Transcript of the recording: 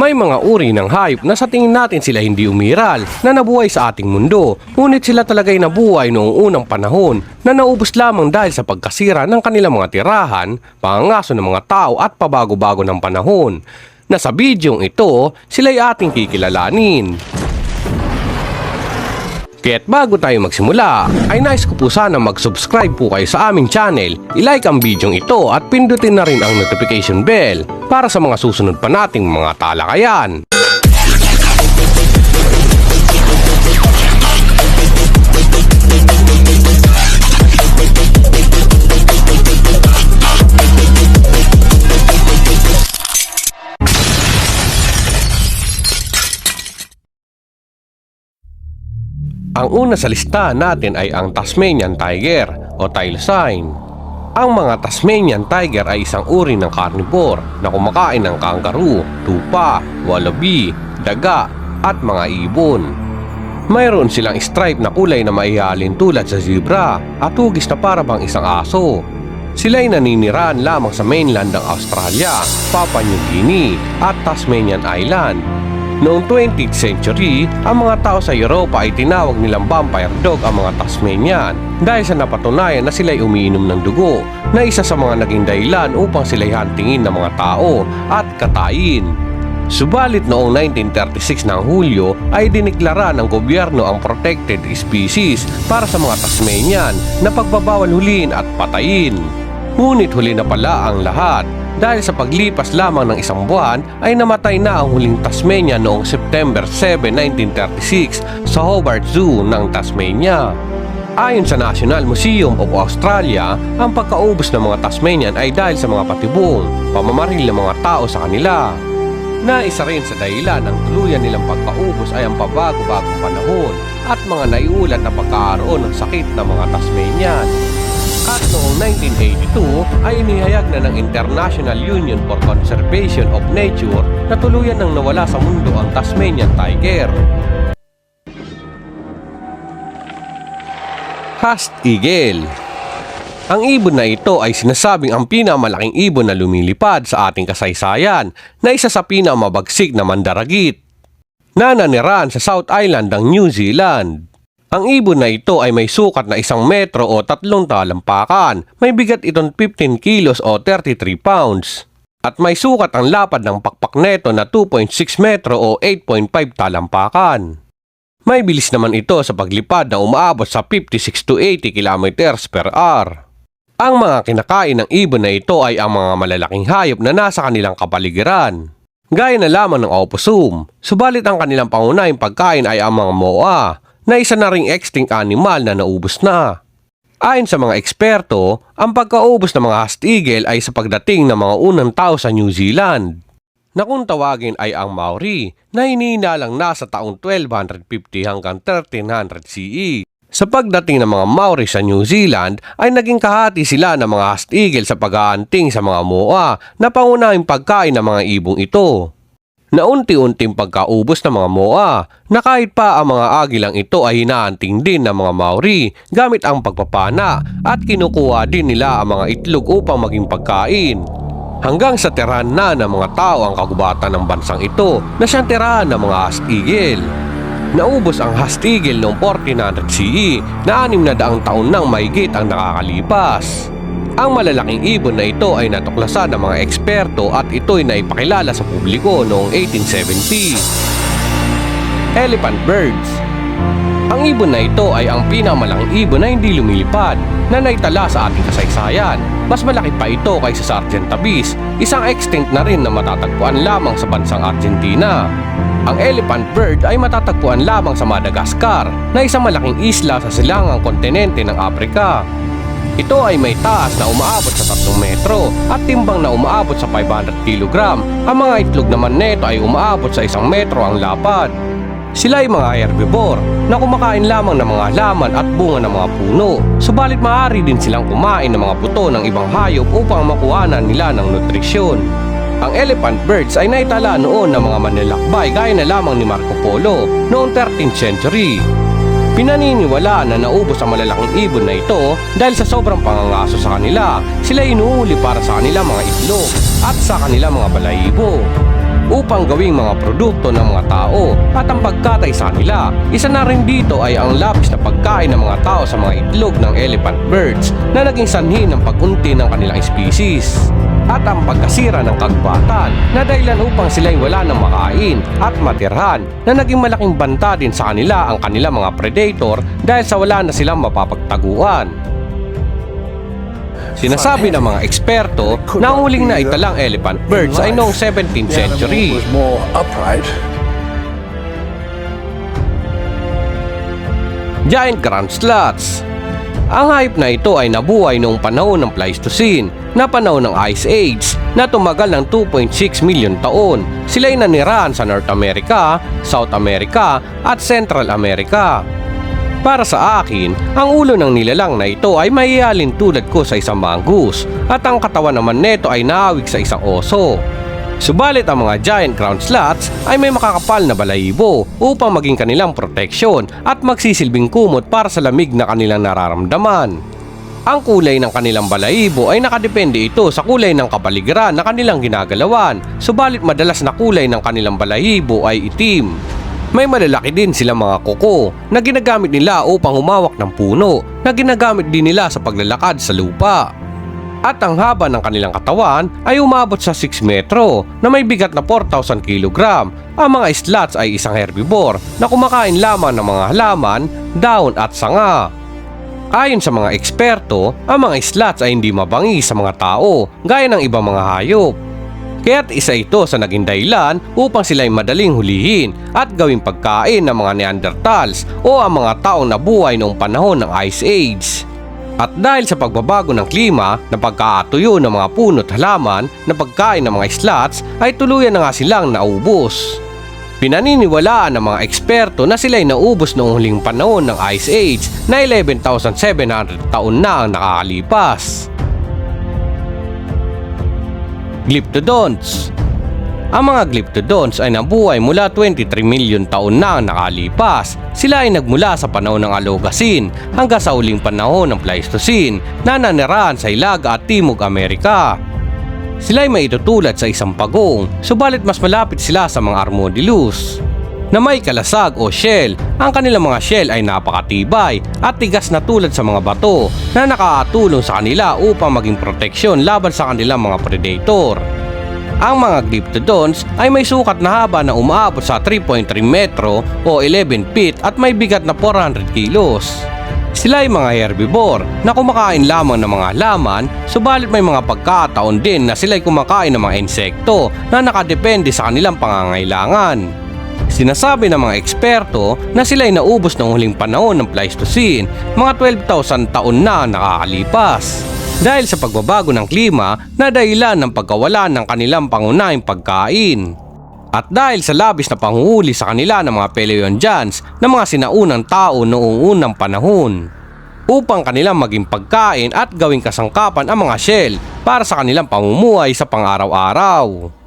May mga uri ng hayop na sa tingin natin sila hindi umiral na nabuhay sa ating mundo, ngunit sila talaga'y nabuhay noong unang panahon na naubos lamang dahil sa pagkasira ng kanilang mga tirahan, pangangaso ng mga tao at pabago-bago ng panahon. Na sa bidyong ito, sila'y ating kikilalanin. Kaya't bago tayo magsimula, ay nais ko po sana mag-subscribe po kayo sa aming channel, i-like ang bidyong ito at pindutin na rin ang notification bell para sa mga susunod pa nating mga talakayan. Ang una sa listahan natin ay ang Tasmanian Tiger o Thylacine. Ang mga Tasmanian Tiger ay isang uri ng carnivore na kumakain ng kangaroo, tupa, wallaby, daga at mga ibon. Mayroon silang stripe na kulay na maihalin tulad sa zebra at hugis na para bang isang aso. Sila'y naninirahan lamang sa mainland ng Australia, Papua New Guinea at Tasmanian Island. Noong 20th century, ang mga tao sa Europa ay tinawag nilang vampire dog ang mga Tasmanian dahil sa napatunayan na sila'y umiinom ng dugo na isa sa mga naging dahilan upang sila'y hantingin ng mga tao at katayin. Subalit noong 1936 ng Hulyo ay diniklara ng gobyerno ang protected species para sa mga Tasmanian na pagbabawal huliin at patayin. Ngunit huli na pala ang lahat. Dahil sa paglipas lamang ng isang buwan ay namatay na ang huling Tasmanian noong September 7, 1936 sa Hobart Zoo ng Tasmania. Ayon sa National Museum of Australia, ang pagkaubos ng mga Tasmanian ay dahil sa mga patibong, pamamaril ng mga tao sa kanila. Na isa rin sa dahilan ng tuluyan nilang pagkaubos ay ang pabago-bagong panahon at mga naiulat na pagkakaroon ng sakit ng mga Tasmanian. At noong 1982 ay inihayag na ng International Union for Conservation of Nature na tuluyan nang nawala sa mundo ang Tasmanian Tiger. Husk Eagle. Ang ibon na ito ay sinasabing ang pinamalaking ibon na lumilipad sa ating kasaysayan na isa sa pinamabagsik na mandaragit na nanirahan sa South Island ng New Zealand. Ang ibon na ito ay may sukat na 1 metro o 3 talampakan, may bigat itong 15 kilos o 33 pounds. At may sukat ang lapad ng pakpak neto na 2.6 metro o 8.5 talampakan. May bilis naman ito sa paglipad na umaabot sa 56 to 80 kilometers per hour. Ang mga kinakain ng ibon na ito ay ang mga malalaking hayop na nasa kanilang kapaligiran, gaya na lamang ng opossum, subalit ang kanilang pangunahing pagkain ay ang mga moa, na isa na ring extinct animal na naubos na. Ayon sa mga eksperto, ang pagkaubos ng mga Husk Eagle ay sa pagdating ng mga unang tao sa New Zealand, na kung tawagin ay ang Maori, na hinihinalang nasa taong 1250 hanggang 1300 CE. Sa pagdating ng mga Maori sa New Zealand, ay naging kahati sila ng mga Husk Eagle sa pag-aanting sa mga moa na pangunahing pagkain ng mga ibong ito. Na unti-unting pagkaubos ng mga moa, na kahit pa ang mga agilang ito ay hinaanting din ng mga Maori gamit ang pagpapana at kinukuha din nila ang mga itlog upang maging pagkain. Hanggang sa tirahan na ng mga tao ang kagubatan ng bansang ito na siyang tirahan ng mga Husk Eagle. Naubos ang Husk Eagle noong 1400 CE na 600 taon nang mahigit ang nakakalipas. Ang malalaking ibon na ito ay natuklasan ng mga eksperto at ito'y naipakilala sa publiko noong 1870. Elephant birds. Ang ibon na ito ay ang pinakamalaking ibon na hindi lumilipad na naitala sa ating kasaysayan. Mas malaki pa ito kaysa sa Argentavis, isang extinct na rin na matatagpuan lamang sa bansang Argentina. Ang elephant bird ay matatagpuan lamang sa Madagascar na isang malaking isla sa silangang kontinente ng Afrika. Ito ay may taas na umaabot sa 3 metro at timbang na umaabot sa 500 kilogram. Ang mga itlog naman neto ay umaabot sa 1 metro ang lapad. Sila ay mga herbivore na kumakain lamang ng mga halaman at bunga ng mga puno. Subalit maaari din silang kumain ng mga buto ng ibang hayop upang makuhanan nila ng nutrisyon. Ang elephant birds ay naitala noon ng mga manlalakbay gaya na lamang ni Marco Polo noong 13th century. Pinaniniwalaan na naubos ang malalaking ibon na ito dahil sa sobrang pangangaso sa kanila. Sila inuuli para sa kanilang mga itlog at sa kanilang mga balahibo. upang gawing mga produkto ng mga tao at ang pagkatay sa kanila. Isa na rin dito ay ang labis na pagkain ng mga tao sa mga itlog ng elephant birds na naging sanhi ng pag-unti ng kanilang species. At ang pagkasira ng kagubatan na dahilan upang sila'y wala ng makain at matirhan na naging malaking banta din sa kanila ang kanilang mga predator dahil sa wala na silang mapapagtaguan. Sinasabi ng mga eksperto na ang huling na italang elephant birds ay noong 17th century. Giant ground sloths. Ang hayop na ito ay nabuhay noong panahon ng Pleistocene na panahon ng Ice Age na tumagal ng 2.6 milyon taon. Sila'y nanirahan sa North America, South America at Central America. Para sa akin, ang ulo ng nilalang na ito ay mahihalin tulad ko sa isang mongoose at ang katawan naman nito ay naawig sa isang oso. Subalit ang mga giant ground sloths ay may makakapal na balahibo upang maging kanilang proteksyon at magsisilbing kumot para sa lamig na kanilang nararamdaman. Ang kulay ng kanilang balahibo ay nakadepende ito sa kulay ng kapaligiran na kanilang ginagalawan, subalit madalas na kulay ng kanilang balahibo ay itim. May malalaki din silang mga kuko na ginagamit nila upang humawak ng puno na ginagamit din nila sa paglalakad sa lupa. At ang haba ng kanilang katawan ay umabot sa 6 metro na may bigat na 4,000 kilogram. Ang mga sloths ay isang herbivore na kumakain lamang ng mga halaman, dahon at sanga. Ayon sa mga eksperto, ang mga sloths ay hindi mabangi sa mga tao gaya ng ibang mga hayop. Kaya't isa ito sa naging dahilan upang sila'y madaling hulihin at gawing pagkain ng mga Neanderthals o ang mga taong nabuhay noong panahon ng Ice Age. At dahil sa pagbabago ng klima na pagkaatuyo ng mga puno at halaman na pagkain ng mga sloths ay tuluyan na nga silang naubos. Pinaniniwalaan ng mga eksperto na sila'y naubos noong huling panahon ng Ice Age na 11,700 taon na ang nakakalipas. Glyptodonts. Ang mga glyptodonts ay nabuhay mula 23 milyon taon na ang nakalipas. Sila ay nagmula sa panahon ng Oligocene hanggang sa uling panahon ng Pleistocene na nanirahan sa Hilaga at Timog Amerika. Sila ay maitutulad sa isang pagong, subalit mas malapit sila sa mga armadillos na may kalasag o shell. Ang kanilang mga shell ay napakatibay at tigas na tulad sa mga bato na nakakatulong sa kanila upang maging proteksyon laban sa kanilang mga predator. Ang mga glyptodonts ay may sukat na haba na umaabot sa 3.3 metro o 11 feet at may bigat na 400 kilos. Sila ay mga herbivore na kumakain lamang ng mga halaman, subalit may mga pagkataon din na sila ay kumakain ng mga insekto na nakadepende sa kanilang pangangailangan. Sinasabi ng mga eksperto na sila ay naubos ng huling panahon ng Pleistocene, mga 12,000 taon na nakakalipas. Dahil sa pagbabago ng klima na dahilan ng pagkawala ng kanilang pangunahing pagkain. At dahil sa labis na panghuhuli sa kanila ng mga Paleontologians na mga sinaunang tao noong unang panahon, upang kanilang maging pagkain at gawing kasangkapan ang mga shell para sa kanilang pamumuhay sa pang-araw-araw.